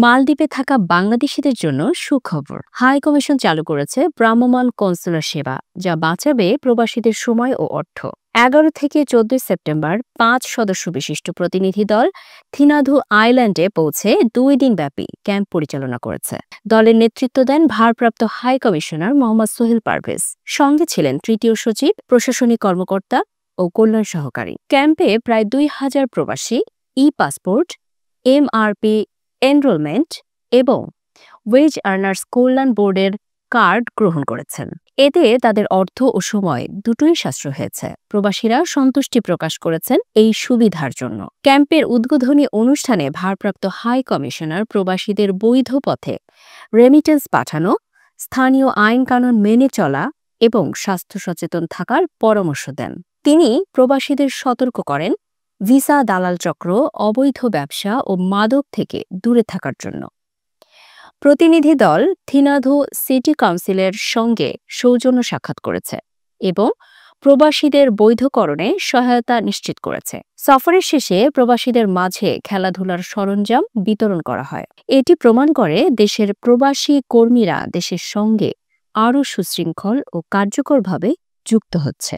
মালদ্বীপে থাকা বাংলাদেশিদের জন্য সুখবর। হাই কমিশন চালু করেছে ভ্রাম্যমাণ কনসুলার সেবা, যা বাঁচাবে প্রবাসীদের সময় ও অর্থ। ১১ থেকে ১৪ সেপ্টেম্বর ৫ সদস্য বিশিষ্ট প্রতিনিধি দল থিনাধু আইল্যান্ডে পৌঁছে ২ দিনব্যাপী ক্যাম্প পরিচালনা করেছে। দলের নেতৃত্ব দেন ভারপ্রাপ্ত হাই কমিশনার মোহাম্মদ সোহেল পারভেজ। সঙ্গে ছিলেন তৃতীয় সচিব, প্রশাসনিক কর্মকর্তা ও কল্যাণ সহকারী। ক্যাম্পে প্রায় ২,০০০ প্রবাসী ই পাসপোর্ট, এমআরপি এনরোলমেন্ট এবং ওয়েজ আর্নার্স কল্যাণ বোর্ডের কার্ড গ্রহণ করেছেন। এতে তাদের অর্থ ও সময় দুটোই সাশ্রয় হয়েছে। প্রবাসীরা সন্তুষ্টি প্রকাশ করেছেন এই সুবিধার জন্য। ক্যাম্পের উদ্বোধনী অনুষ্ঠানে ভারপ্রাপ্ত হাই কমিশনার প্রবাসীদের বৈধ পথে রেমিটেন্স পাঠানো, স্থানীয় আইন কানুন মেনে চলা এবং স্বাস্থ্য সচেতন থাকার পরামর্শ দেন। তিনি প্রবাসীদের সতর্ক করেন ভিসা দালাল চক্র, অবৈধ ব্যবসা ও মাদক থেকে দূরে থাকার জন্য। প্রতিনিধি দল থিনাধু সিটি কাউন্সিলের সঙ্গে সৌজন্য সাক্ষাৎ করেছে এবং প্রবাসীদের বৈধকরণে সহায়তা নিশ্চিত করেছে। সফরের শেষে প্রবাসীদের মাঝে খেলাধুলার সরঞ্জাম বিতরণ করা হয়। এটি প্রমাণ করে দেশের প্রবাসী কর্মীরা দেশের সঙ্গে আরও সুশৃঙ্খল ও কার্যকরভাবে যুক্ত হচ্ছে।